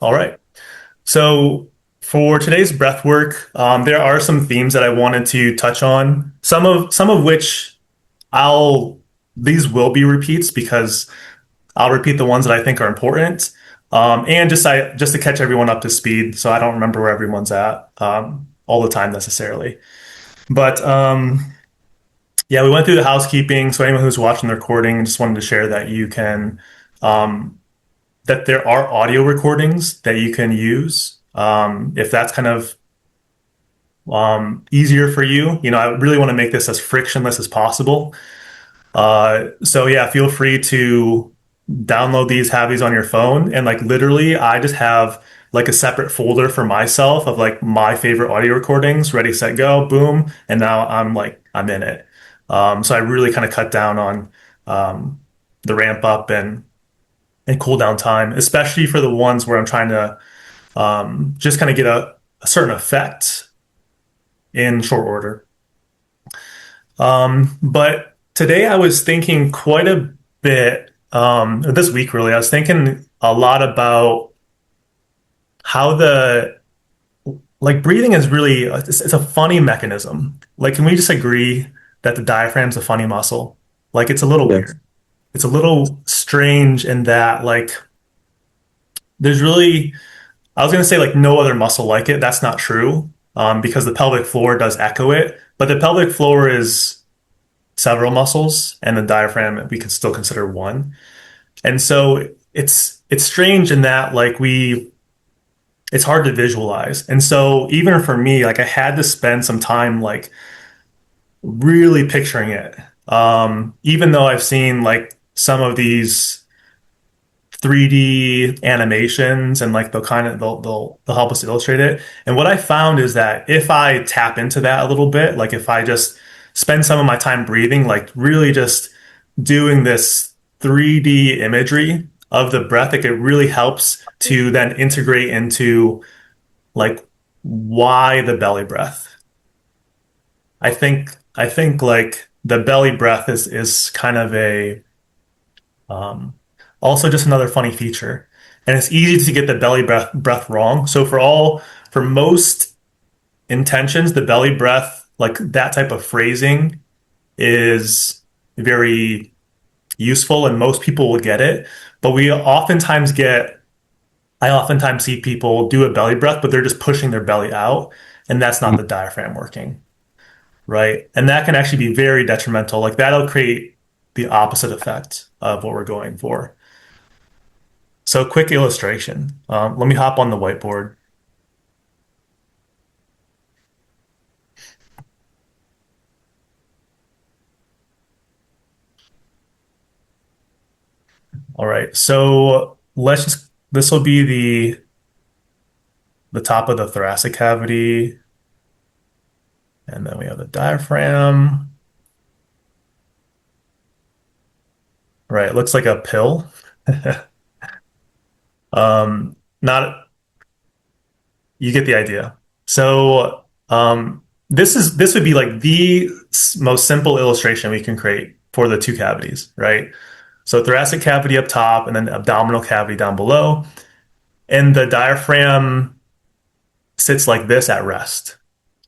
All right. So for today's breath work, there are some themes that I wanted to touch on. Some of which I'll these will be repeats because I'll repeat the ones that I think are important, and just to catch everyone up to speed, so I don't remember where everyone's at all the time necessarily. But yeah, we went through the housekeeping. So anyone who's watching the recording, just wanted to share that you can um, that there are audio recordings that you can use if that's kind of easier for you. I really want to make this as frictionless as possible. So yeah, feel free to download these, have these on your phone, and like literally, I just have like a separate folder for myself of like my favorite audio recordings, ready, set, go, boom, and now I'm in it. So I really kind of cut down on the ramp up and cool down time, especially for the ones where I'm trying to just kind of get a certain effect in short order. But today I was thinking quite a bit, this week really, I was thinking a lot about how breathing is really, it's a funny mechanism. Like, can we just agree that the diaphragm's a funny muscle? Like, it's a little Yes. weird. It's a little strange in that, like, there's really, I was going to say like no other muscle like it. That's not true because the pelvic floor does echo it, but the pelvic floor is several muscles, and the diaphragm we can still consider one. And so it's strange in that it's hard to visualize. And so even for me, like I had to spend some time like really picturing it. Even though I've seen like some of these 3D animations and like they'll help us illustrate it. And what I found is that if I tap into that a little bit, like if I just spend some of my time breathing, like really just doing this 3D imagery of the breath, like it really helps to then integrate into like why the belly breath. I think like the belly breath is kind of a um, also just another funny feature. And it's easy to get the belly breath wrong. So for most intentions, the belly breath, like that type of phrasing is very useful and most people will get it. But I oftentimes see people do a belly breath, but they're just pushing their belly out. And that's not the diaphragm working, right? And that can actually be very detrimental. Like that'll create the opposite effect of what we're going for. So, quick illustration. Let me hop on the whiteboard. All right. So this will be the top of the thoracic cavity, and then we have the diaphragm. Right. It looks like a pill. Not You get the idea. So, this would be like the most simple illustration we can create for the two cavities, right? So thoracic cavity up top and then the abdominal cavity down below. And the diaphragm sits like this at rest.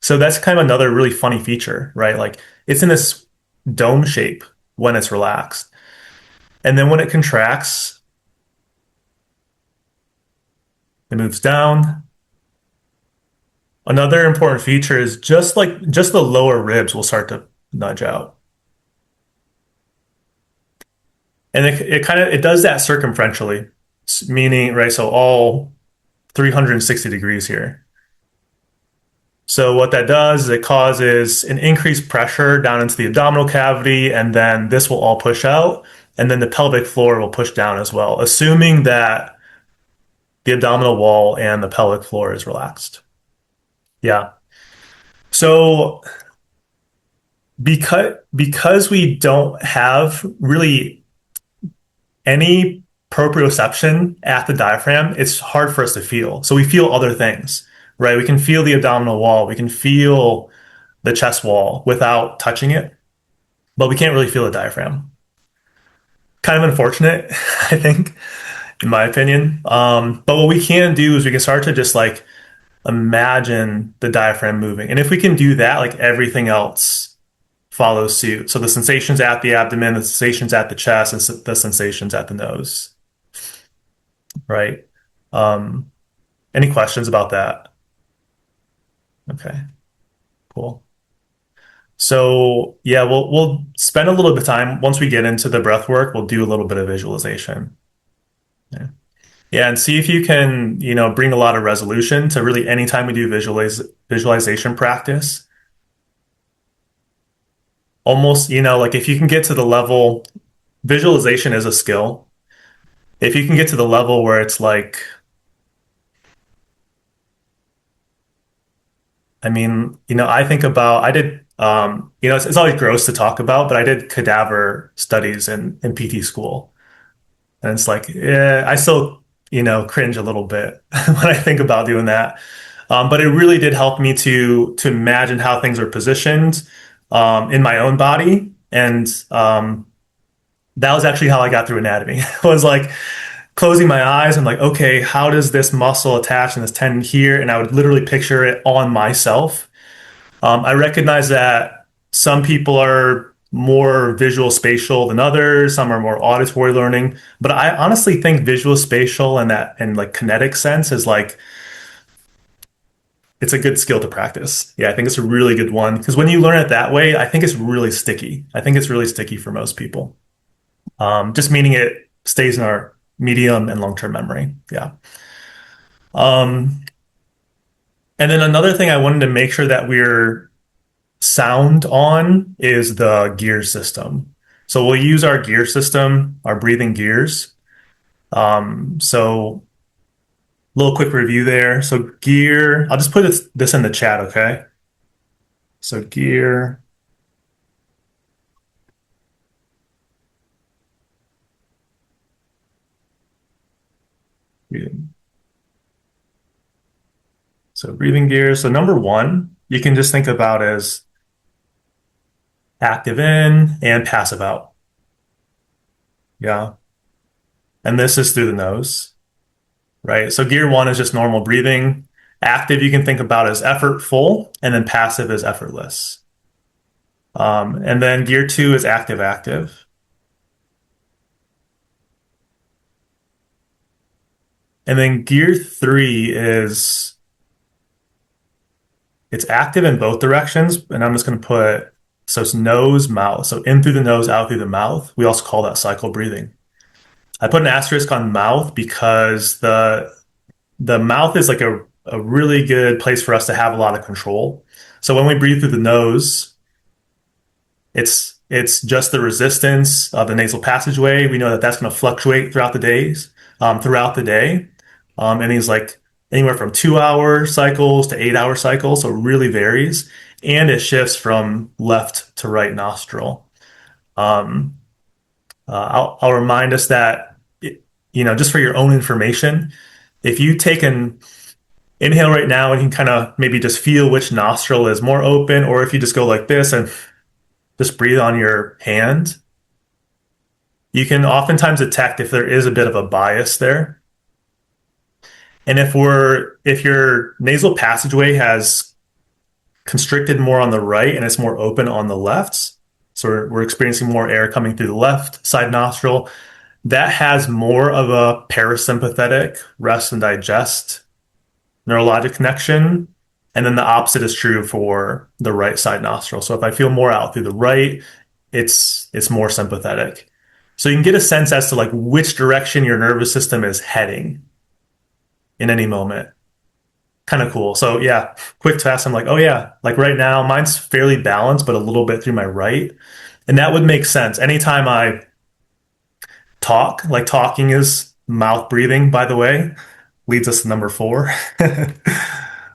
So that's kind of another really funny feature, right? Like it's in this dome shape when it's relaxed. And then when it contracts, it moves down. Another important feature is just the lower ribs will start to nudge out. And it does that circumferentially, meaning, right? So all 360 degrees here. So what that does is it causes an increased pressure down into the abdominal cavity, and then this will all push out, and then the pelvic floor will push down as well, assuming that the abdominal wall and the pelvic floor is relaxed. Yeah. So because we don't have really any proprioception at the diaphragm, it's hard for us to feel. So we feel other things, right? We can feel the abdominal wall, we can feel the chest wall without touching it, but we can't really feel the diaphragm. Kind of unfortunate, I think. in my opinion. But what we can do is we can start to just like imagine the diaphragm moving. And if we can do that, like everything else follows suit. So the sensations at the abdomen, the sensations at the chest, and the sensations at the nose, right? Um, any questions about that? Okay, cool. So yeah, we'll spend a little bit of time once we get into the breath work. We'll do a little bit of visualization. Yeah. Yeah, and see if you can, bring a lot of resolution to really anytime we do visualization practice. Almost, like if you can get to the level, visualization is a skill. If you can get to the level where it's like, I mean, I think about, I did, it's always gross to talk about, but I did cadaver studies in PT school. And it's like, yeah, I still, cringe a little bit when I think about doing that. But it really did help me to imagine how things are positioned in my own body. And that was actually how I got through anatomy. It was like closing my eyes and like, okay, how does this muscle attach and this tendon here? And I would literally picture it on myself. I recognize that some people are more visual spatial than others. Some are more auditory learning, but I honestly think visual spatial and that and like kinetic sense is like it's a good skill to practice. Yeah, I think it's a really good one because when you learn it that way, I think it's really sticky. I think it's really sticky for most people. Just meaning it stays in our medium and long-term memory. Yeah. Um, and then another thing I wanted to make sure that we're sound on is the gear system. So we'll use our gear system, our breathing gears. So a little quick review there. So gear, I'll just put this in the chat, okay? So gear, breathing. So breathing gears. So number one, you can just think about as active in and passive out. Yeah. And this is through the nose, right? So gear one is just normal breathing. Active, you can think about as effortful, and then passive is effortless. And then gear two is active, active. And then gear three is it's active in both directions. And I'm just going to put, so it's nose, mouth. So in through the nose, out through the mouth. We also call that cycle breathing. I put an asterisk on mouth because the mouth is like a really good place for us to have a lot of control. So when we breathe through the nose, it's just the resistance of the nasal passageway. We know that that's going to fluctuate throughout the day. And these like anywhere from 2 hour cycles to 8 hour cycles. So it really varies. And it shifts from left to right nostril. Um, I'll remind us that, just for your own information, if you take an inhale right now and you can kind of maybe just feel which nostril is more open, or if you just go like this and just breathe on your hand, you can oftentimes detect if there is a bit of a bias there. And if your nasal passageway has constricted more on the right and it's more open on the left, so we're experiencing more air coming through the left side nostril, that has more of a parasympathetic rest and digest neurologic connection. And then the opposite is true for the right side nostril. So if I feel more out through the right, it's more sympathetic. So you can get a sense as to like which direction your nervous system is heading in any moment. Kind of cool. So yeah, quick test. I'm like, oh yeah, like right now mine's fairly balanced, but a little bit through my right. And that would make sense. Anytime I talk, like talking is mouth breathing, by the way, leads us to number four.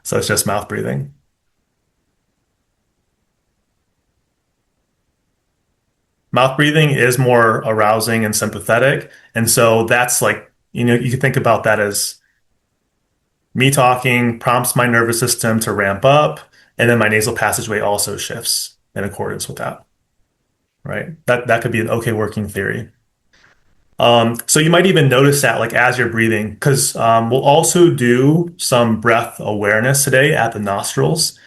So it's just mouth breathing. Mouth breathing is more arousing and sympathetic. And so that's like, you can think about that as me talking prompts my nervous system to ramp up, and then my nasal passageway also shifts in accordance with that, right? That could be an okay working theory. So you might even notice that like as you're breathing, because we'll also do some breath awareness today at the nostrils.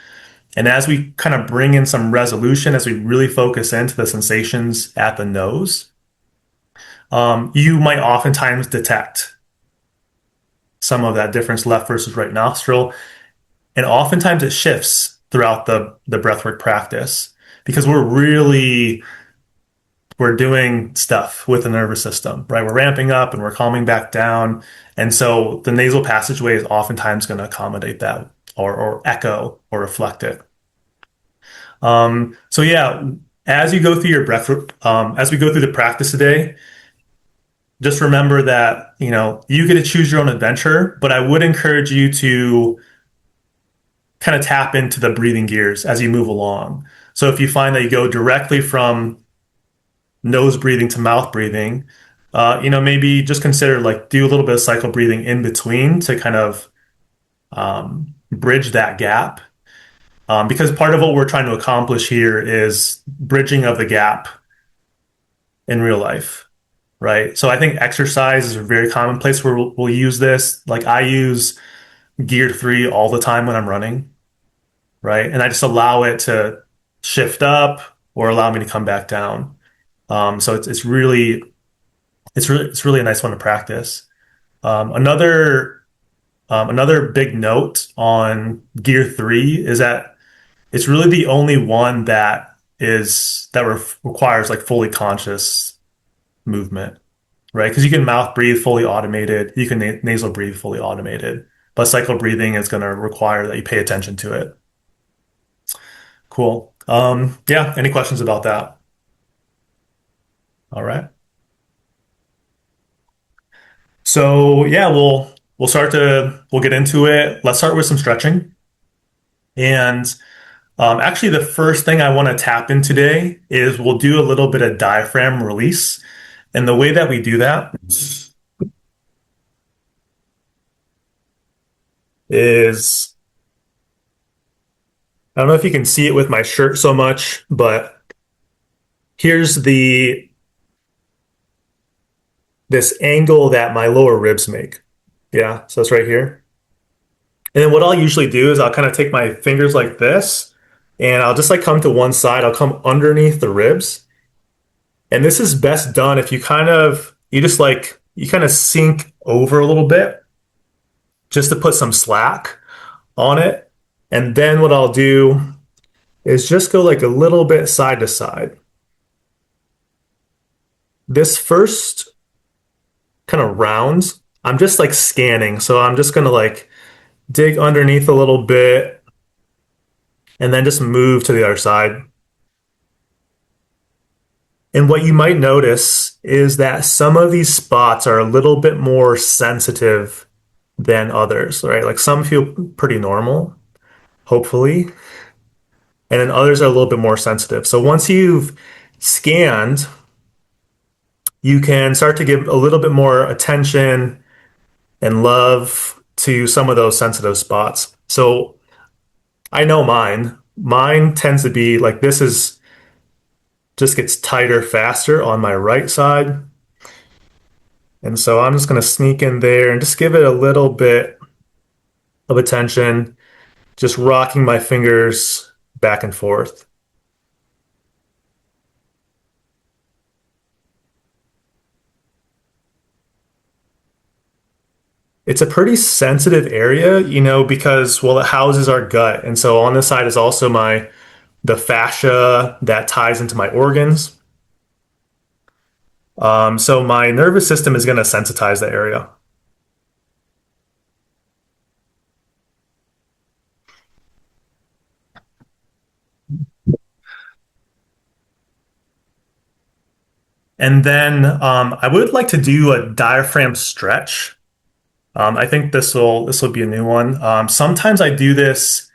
And as we kind of bring in some resolution, as we really focus into the sensations at the nose, you might oftentimes detect some of that difference left versus right nostril. And oftentimes it shifts throughout the breathwork practice because we're doing stuff with the nervous system, right? We're ramping up and we're calming back down. And so the nasal passageway is oftentimes going to accommodate that or echo or reflect it. So yeah, as you go through your breath, as we go through the practice today, just remember that, you get to choose your own adventure, but I would encourage you to kind of tap into the breathing gears as you move along. So if you find that you go directly from nose breathing to mouth breathing, maybe just consider like do a little bit of cycle breathing in between to kind of bridge that gap. Because part of what we're trying to accomplish here is bridging of the gap in real life, right? So I think exercise is a very common place where we'll use this. Like I use gear three all the time when I'm running, right? And I just allow it to shift up or allow me to come back down. So it's really a nice one to practice. Another big note on gear three is that it's really the only one that requires like fully conscious movement, right? Because you can mouth breathe fully automated, you can nasal breathe fully automated, but cycle breathing is going to require that you pay attention to it. Cool. Yeah. Any questions about that? All right. So yeah, we'll get into it. Let's start with some stretching. And actually, the first thing I want to tap in today is we'll do a little bit of diaphragm release. And the way that we do that is I don't know if you can see it with my shirt so much, but here's this angle that my lower ribs make. Yeah, so it's right here. And then what I'll usually do is I'll kind of take my fingers like this and I'll just like come to one side. I'll come underneath the ribs. And this is best done if you kind of sink over a little bit just to put some slack on it. And then what I'll do is just go like a little bit side to side. This first kind of rounds, I'm just like scanning. So I'm just going to like dig underneath a little bit and then just move to the other side. And what you might notice is that some of these spots are a little bit more sensitive than others, right? Like some feel pretty normal, hopefully, and then others are a little bit more sensitive. So once you've scanned, you can start to give a little bit more attention and love to some of those sensitive spots. So I know mine. Mine tends to be like this is just gets tighter faster on my right side. And so I'm just going to sneak in there and just give it a little bit of attention, just rocking my fingers back and forth. It's a pretty sensitive area, because well, it houses our gut. And so on this side is also the fascia that ties into my organs. So my nervous system is going to sensitize the area. And then I would like to do a diaphragm stretch. I think this will be a new one. Sometimes I do this.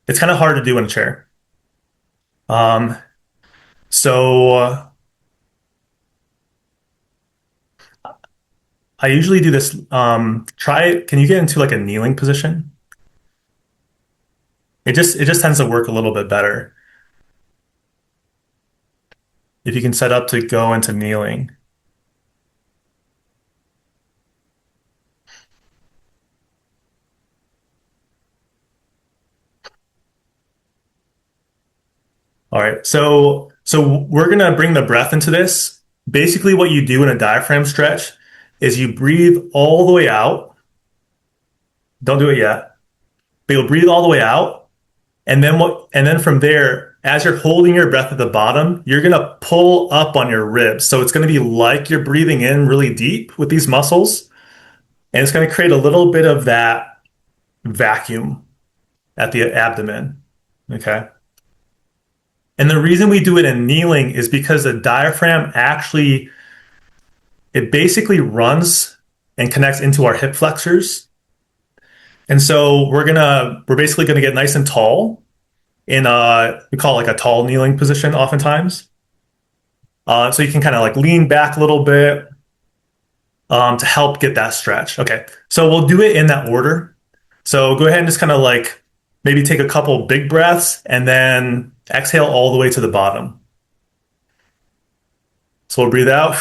It's kind of hard to do in a chair. Um, so I usually do this. Try. Can you get into like a kneeling position? It just tends to work a little bit better if you can set up to go into kneeling. All right. So we're gonna bring the breath into this. Basically, what you do in a diaphragm stretch is you breathe all the way out. Don't do it yet, but you'll breathe all the way out, and then from there, as you're holding your breath at the bottom, you're gonna pull up on your ribs. So it's gonna be like you're breathing in really deep with these muscles, and it's gonna create a little bit of that vacuum at the abdomen. Okay. And the reason we do it in kneeling is because the diaphragm actually, it basically runs and connects into our hip flexors. And so we're basically gonna get nice and tall in we call it like a tall kneeling position oftentimes. So you can kind of like lean back a little bit to help get that stretch. Okay, so we'll do it in that order. So go ahead and just kind of like maybe take a couple big breaths and then exhale all the way to the bottom. So we'll breathe out.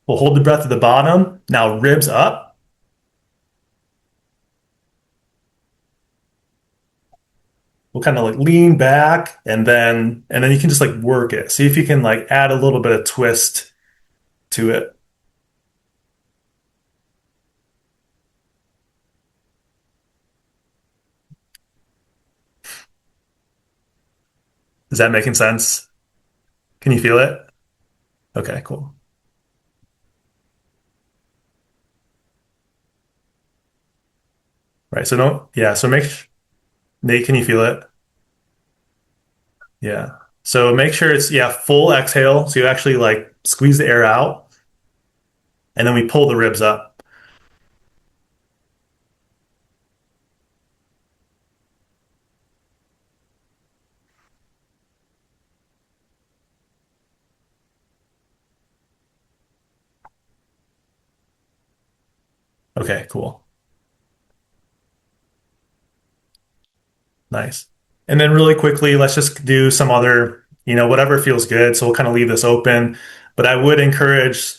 We'll hold the breath at the bottom. Now ribs up. We'll kind of like lean back and then you can just like work it. See if you can like add a little bit of twist to it. Is that making sense? Can you feel it? Okay, cool. Right. So don't, yeah. So Nate, can you feel it? Yeah. So make sure it's, yeah, full exhale. So you actually like squeeze the air out and then we pull the ribs up. Okay, cool. Nice. And then really quickly, let's just do some other, whatever feels good. So we'll kind of leave this open, but I would encourage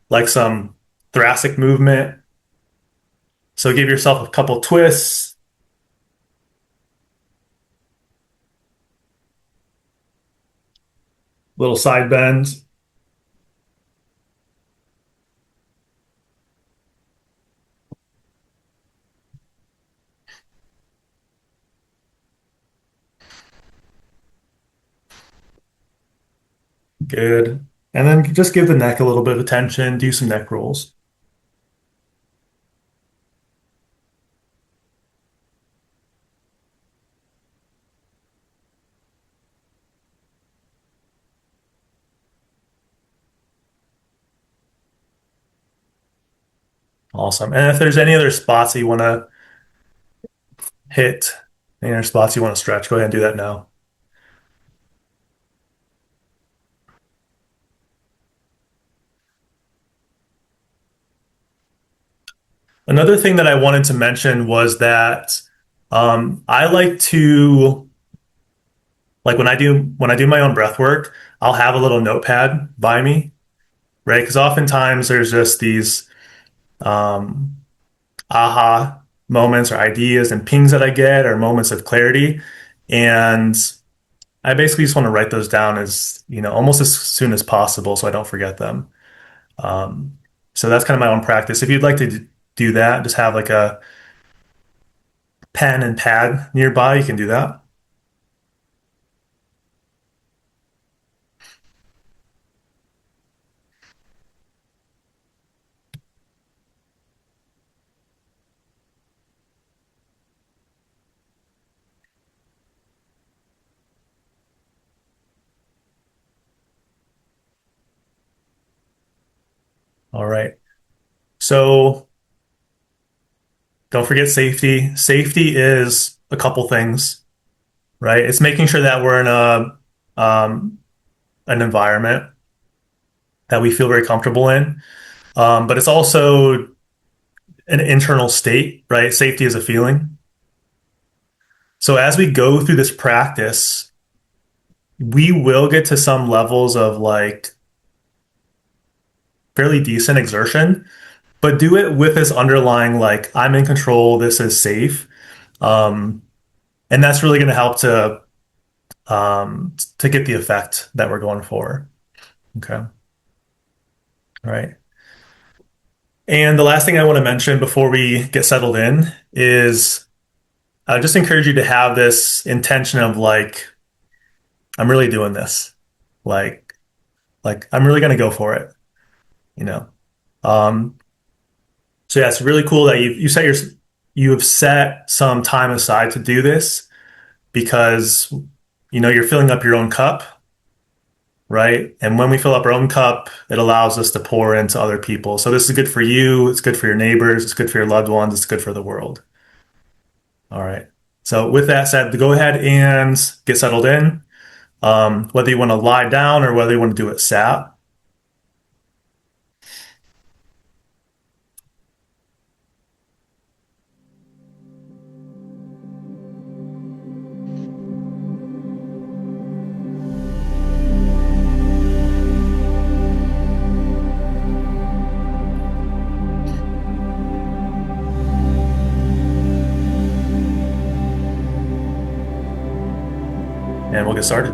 like some thoracic movement. So give yourself a couple twists, little side bends. Good. And then just give the neck a little bit of attention, do some neck rolls. Awesome. And if there's any other spots that you want to hit, any other spots you want to stretch, go ahead and do that now. Another thing that I wanted to mention was that I like to like when I do my own breath work, I'll have a little notepad by me, right? Because oftentimes there's just these um, aha moments or ideas and pings that I get or moments of clarity, and I basically just want to write those down as almost as soon as possible so I don't forget them. Um, so that's kind of my own practice. If you'd like to do that, just have like a pen and pad nearby. You can do that. All right. So don't forget safety. Safety is a couple things, right? It's making sure that we're in an environment that we feel very comfortable in. But it's also an internal state, right? Safety is a feeling. So as we go through this practice, we will get to some levels of like fairly decent exertion, but do it with this underlying like I'm in control, this is safe. Um, and that's really going to help to to get the effect that we're going for. Okay. All right. And the last thing I want to mention before we get settled in is I just encourage you to have this intention of like, I'm really doing this. Like, like I'm really going to go for it, you know? Um, so yeah, it's really cool that you have set some time aside to do this because, you're filling up your own cup, right? And when we fill up our own cup, it allows us to pour into other people. So this is good for you. It's good for your neighbors. It's good for your loved ones. It's good for the world. All right. So with that said, go ahead and get settled in. Whether you want to lie down or whether you want to do it sat. And we'll get started.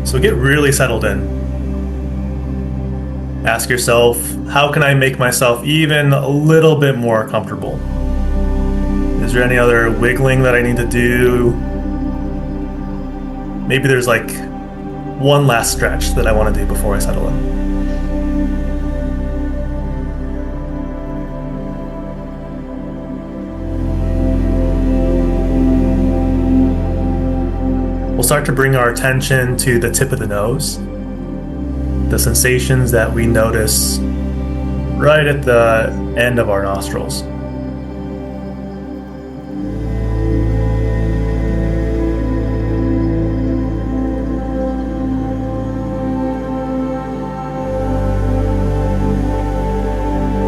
So get really settled in. Ask yourself, how can I make myself even a little bit more comfortable? Is there any other wiggling that I need to do? Maybe there's like one last stretch that I want to do before I settle in. We'll start to bring our attention to the tip of the nose, the sensations that we notice right at the end of our nostrils.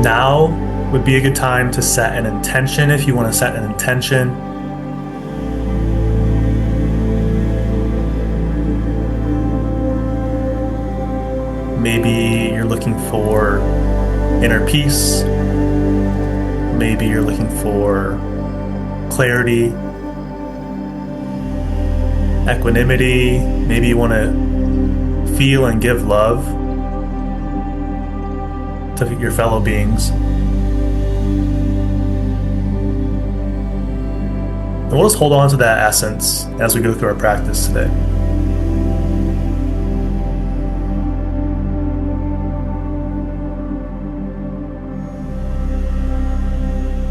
Now would be a good time to set an intention if you want to set an intention. Maybe you're looking for inner peace. Maybe you're looking for clarity, equanimity. Maybe you want to feel and give love to your fellow beings. And we'll just hold on to that essence as we go through our practice today.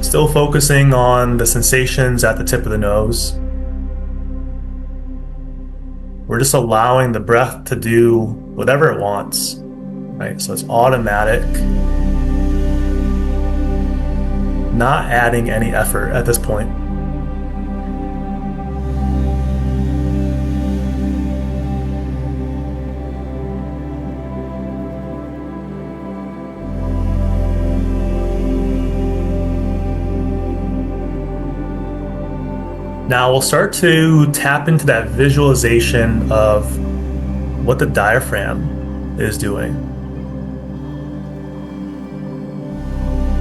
Still focusing on the sensations at the tip of the nose. We're just allowing the breath to do whatever it wants, right? So it's automatic, not adding any effort at this point. Now we'll start to tap into that visualization of what the diaphragm is doing.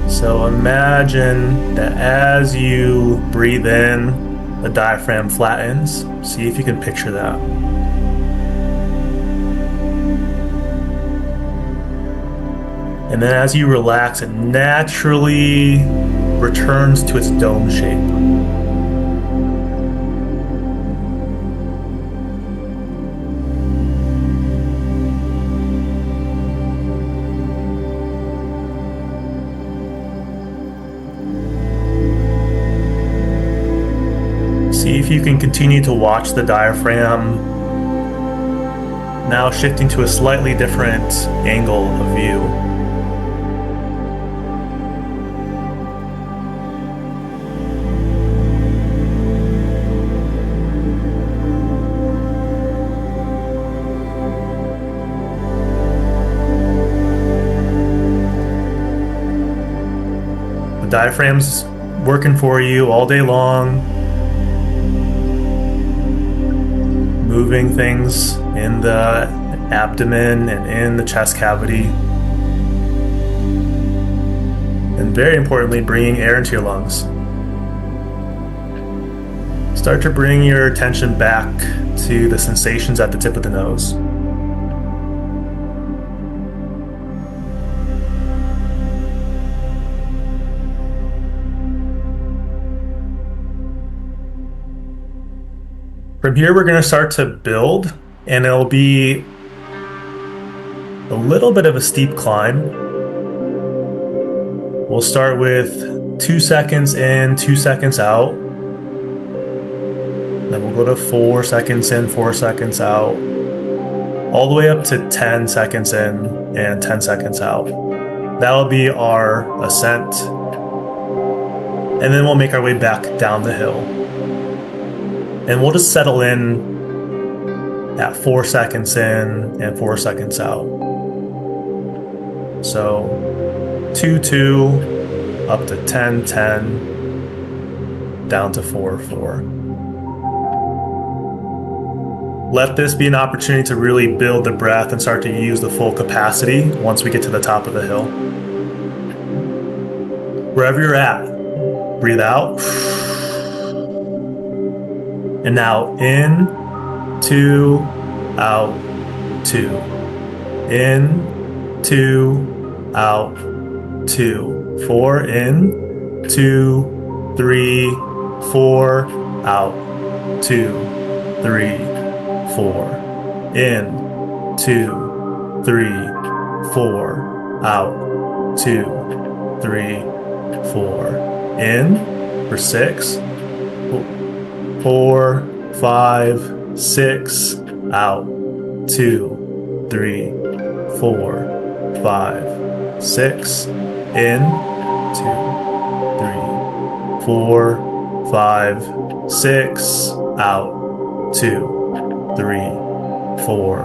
So imagine that as you breathe in, the diaphragm flattens. See if you can picture that. And then as you relax, it naturally returns to its dome shape. See if you can continue to watch the diaphragm, now shifting to a slightly different angle of view. The diaphragm's working for you all day long, moving things in the abdomen and in the chest cavity. And very importantly, bringing air into your lungs. Start to bring your attention back to the sensations at the tip of the nose. From here, we're going to start to build, and it'll be a little bit of a steep climb. We'll start with 2 seconds in, 2 seconds out. Then we'll go to 4 seconds in, 4 seconds out, all the way up to 10 seconds in and 10 seconds out. That'll be our ascent. And then we'll make our way back down the hill. And we'll just settle in at 4 seconds in and 4 seconds out. So 2, 2, up to 10, 10, down to 4, 4. Let this be an opportunity to really build the breath and start to use the full capacity once we get to the top of the hill. Wherever you're at, breathe out. And now in, 2, out, 2. In, 2, out, 2. 4 in, 2, 3, 4, out, 2, 3, 4. In, 2, 3, 4, out, 2, 3, 4. In for 6, 4, 5, 6, out, 2, 3, 4, 5, 6, in, 2, 3, 4, 5, 6, out, 2, 3, 4,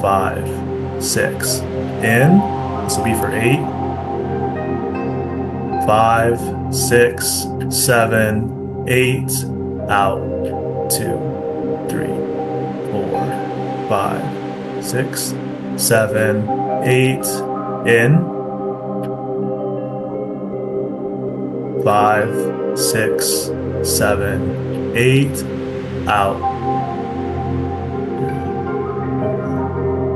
5, 6, in. This will be for 8, 5, 6, 7, 8, out, 2, 3, 4, 5, 6, 7, 8, in, 5, 6, 7, 8, out,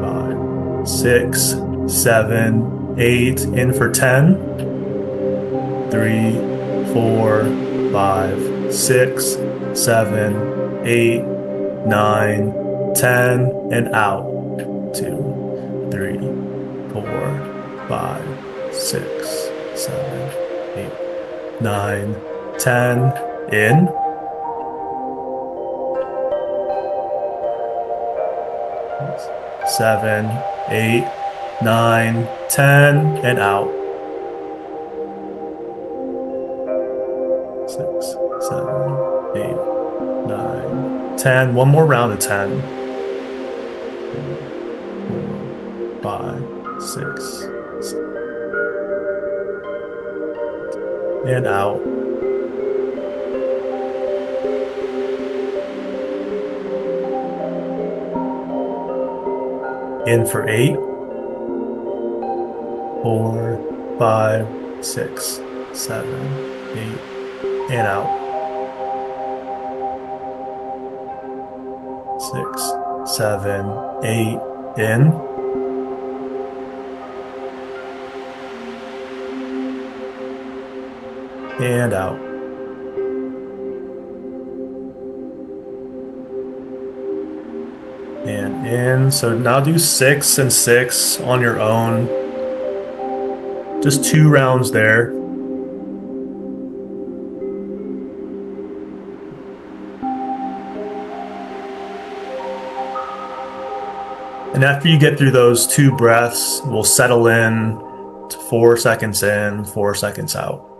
5, 6, 7, 8, in for 10, 3, 4, 5, 6, 7, 8, 9, 10, and out. 2, 3, 4, 5, 6, 7, 8, 9, 10, in. 7, 8, 9, 10, and out. 6, 7, 8, 9, 10. One more round of 10. 4, 5, 6, 7, and out. In for 8, 4, 5, 6, 7, 8, and out. 6, 7, 8, in. And out. And in. So now do 6 and 6 on your own. Just 2 rounds there. And after you get through those 2 breaths, we'll settle in to 4 seconds in, 4 seconds out.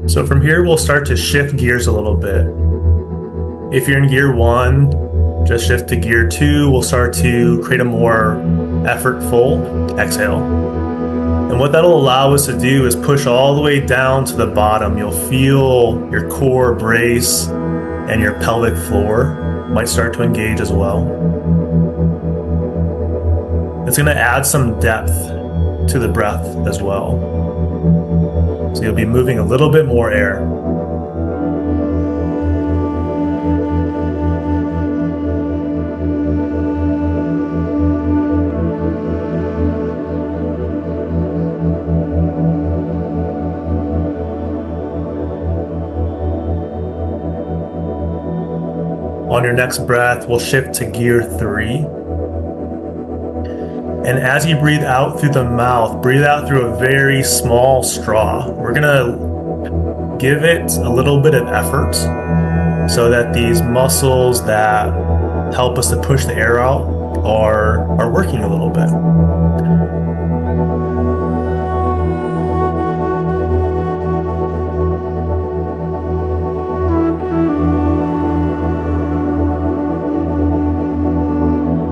So from here, we'll start to shift gears a little bit. If you're in gear 1, just shift to gear 2. We'll start to create a more effortful exhale. And what that'll allow us to do is push all the way down to the bottom. You'll feel your core brace and your pelvic floor might start to engage as well. It's going to add some depth to the breath as well. So you'll be moving a little bit more air. On your next breath, we'll shift to gear 3. And as you breathe out through the mouth, breathe out through a very small straw. We're gonna give it a little bit of effort so that these muscles that help us to push the air out are working a little bit.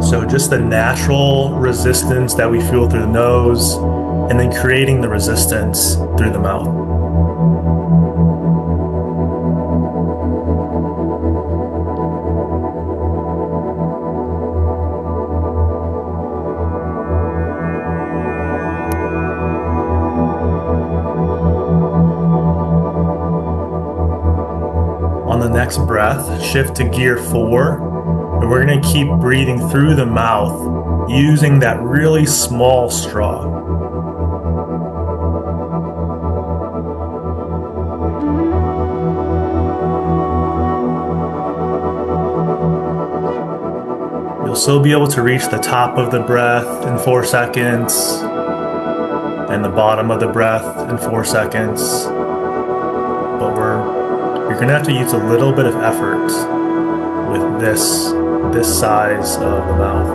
So just the natural resistance that we feel through the nose, and then creating the resistance through the mouth. On the next breath, shift to gear 4. And we're going to keep breathing through the mouth using that really small straw. You'll still be able to reach the top of the breath in 4 seconds and the bottom of the breath in 4 seconds. But you're going to have to use a little bit of effort with this size of the mouth.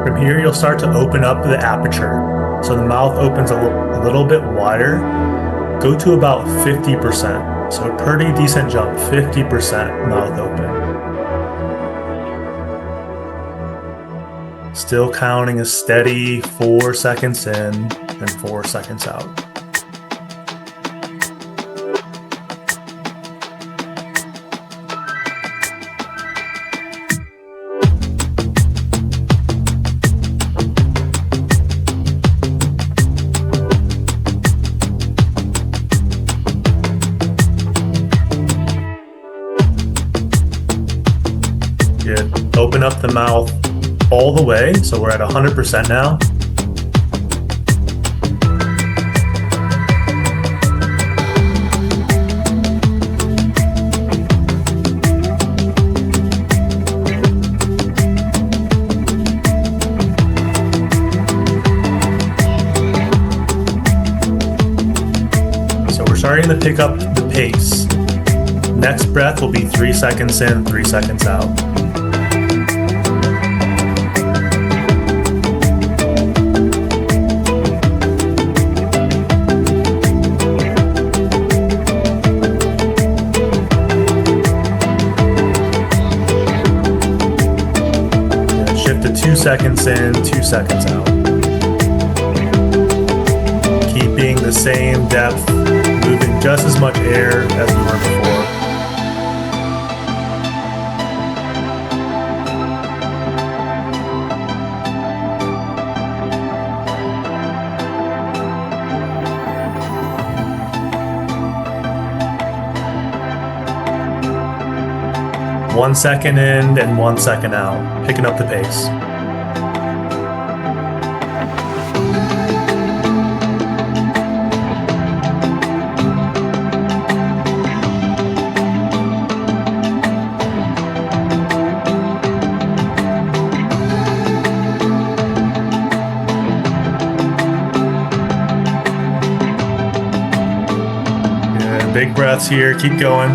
From here, you'll start to open up the aperture. So the mouth opens a little bit wider. Go to about 50%. So a pretty decent jump, 50% mouth open. Still counting a steady 4 seconds in and 4 seconds out. Good. Open up the mouth all the way. So we're at 100% now. So we're starting to pick up the pace. Next breath will be 3 seconds in, 3 seconds out. Shift to 2 seconds in, 2 seconds out. Keeping the same depth, moving just as much air as we were before. One second in and 1 second out, picking up the pace. big breaths here. Keep going.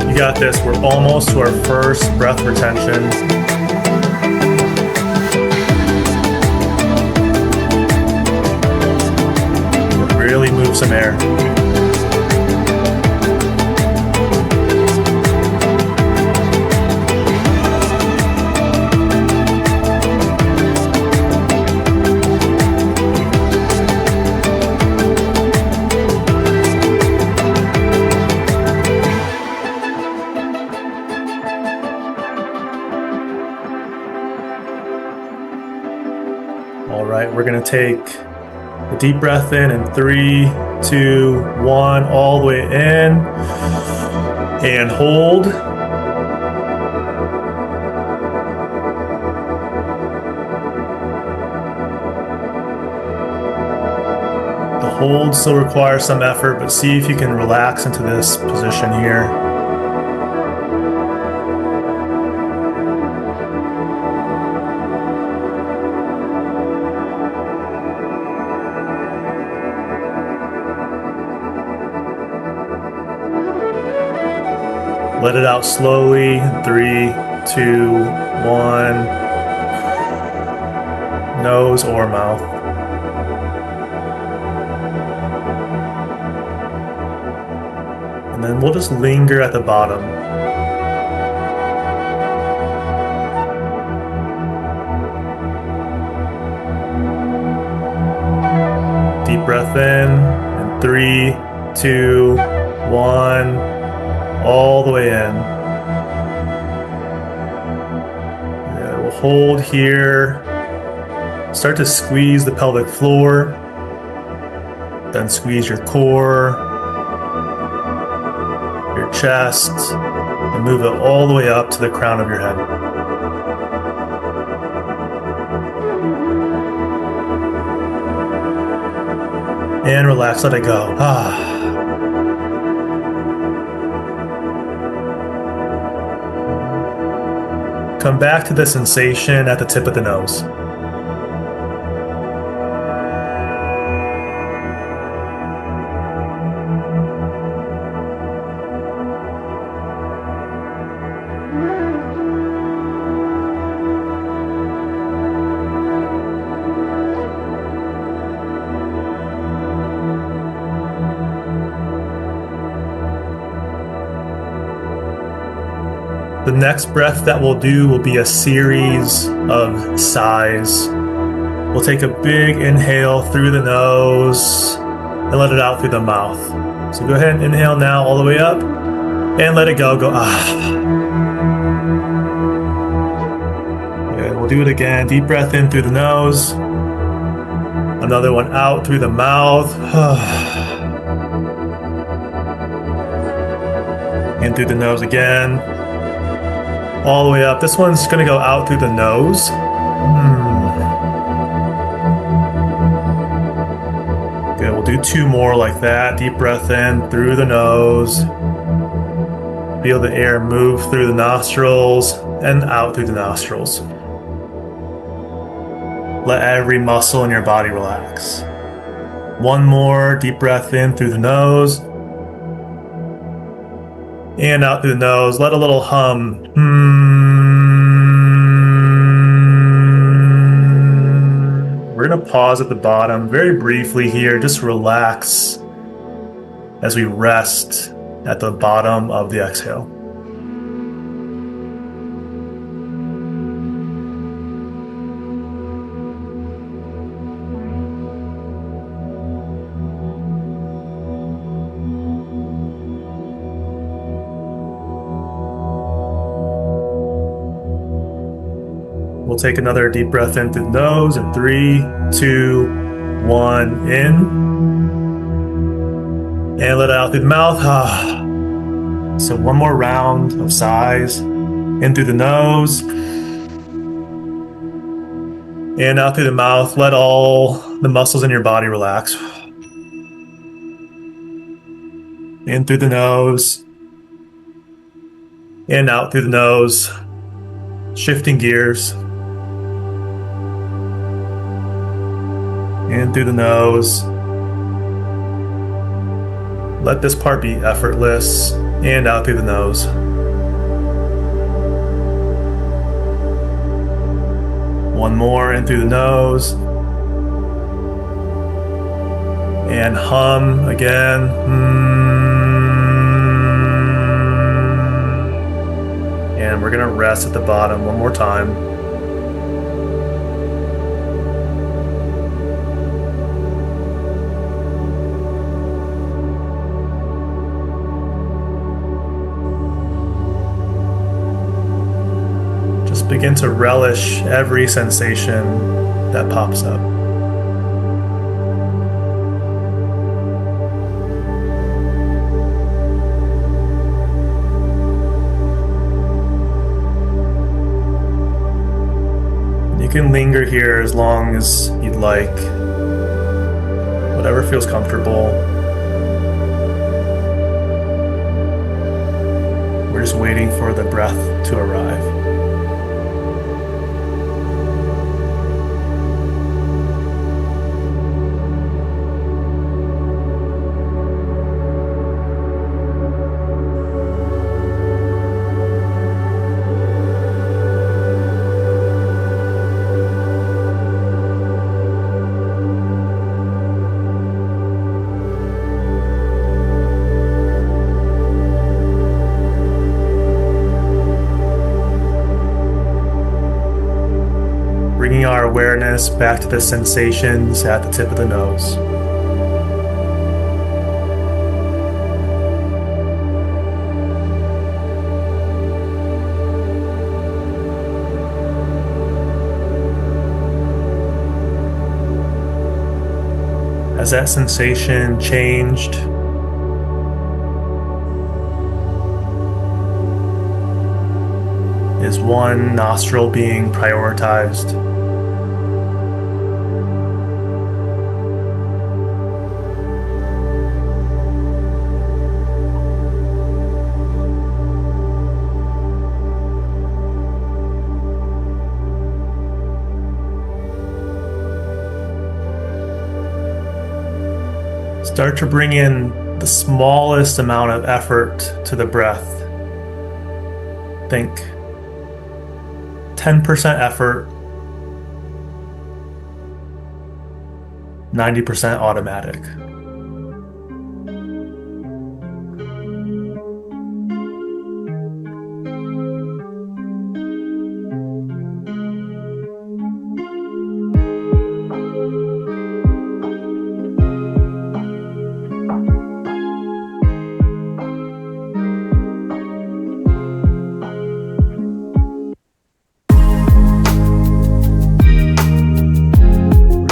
You got this. We're almost to our first breath retention. Really move some air. All right, we're gonna take a deep breath in 3, 2, 1, all the way in, and hold. The hold still requires some effort, but see if you can relax into this position here. Let it out slowly. 3, 2, 1. Nose or mouth. And then we'll just linger at the bottom. Deep breath in, and 3, 2, 1. All the way in. Yeah, we'll hold here. Start to squeeze the pelvic floor. Then squeeze your core, your chest, and move it all the way up to the crown of your head. And relax, let it go. Come back to the sensation at the tip of the nose. The next breath that we'll do will be a series of sighs. We'll take a big inhale through the nose and let it out through the mouth. So go ahead and inhale now all the way up and let it go. Go Good. We'll do it again. Deep breath in through the nose. Another one out through the mouth. In through the nose again. All the way up. This one's going to go out through the nose. Good. We'll do 2 more like that. Deep breath in through the nose. Feel the air move through the nostrils and out through the nostrils. Let every muscle in your body relax. 1 more. Deep breath in through the nose. And out through the nose. Let a little hum. We're going to pause at the bottom very briefly here. Just relax as we rest at the bottom of the exhale. We'll take another deep breath in through the nose in 3, 2, 1, in. And let it out through the mouth. So one more round of sighs. In through the nose. And out through the mouth. Let all the muscles in your body relax. In through the nose. And out through the nose. Shifting gears. In through the nose. Let this part be effortless. And out through the nose. One more in through the nose. And hum again. And we're going to rest at the bottom one more time. Just begin to relish every sensation that pops up. You can linger here as long as you'd like, whatever feels comfortable. We're just waiting for the breath to arrive. Bringing our awareness back to the sensations at the tip of the nose. Has that sensation changed? Is one nostril being prioritized? Start to bring in the smallest amount of effort to the breath. Think 10% effort, 90% automatic.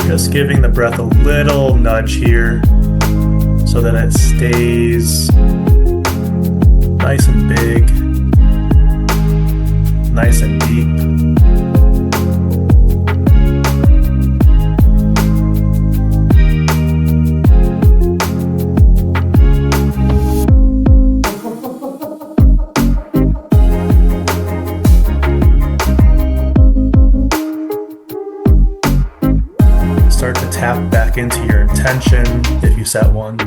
Just giving the breath a little nudge here so that it stays nice and big, nice and deep. Start to tap back into your intention if you set one.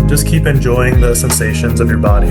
Just keep enjoying the sensations of your body.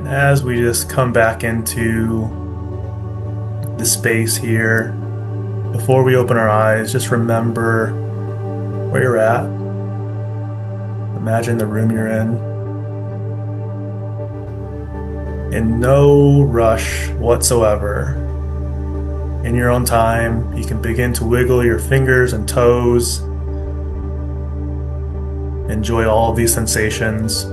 And as we just come back into the space here, before we open our eyes, just remember where you're at. Imagine the room you're in no rush whatsoever. In your own time, you can begin to wiggle your fingers and toes. Enjoy all of these sensations.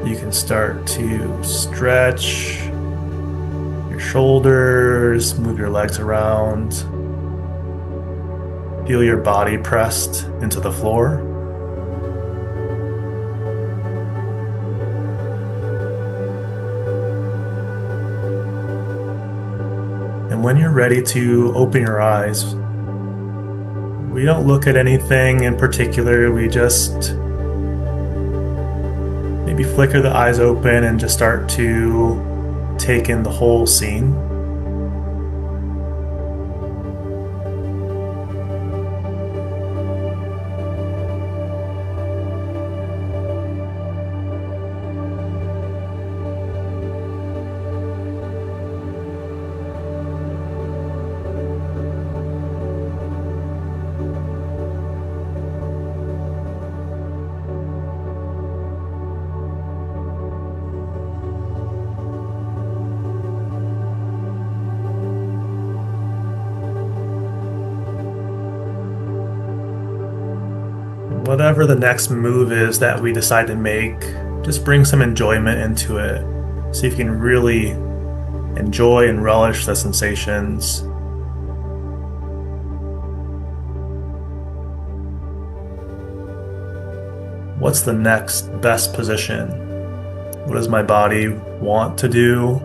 You can start to stretch your shoulders, move your legs around. Feel your body pressed into the floor. And when you're ready to open your eyes, we don't look at anything in particular. We just maybe flicker the eyes open and just start to take in the whole scene. Whatever the next move is that we decide to make, just bring some enjoyment into it. So you can really enjoy and relish the sensations. What's the next best position? What does my body want to do?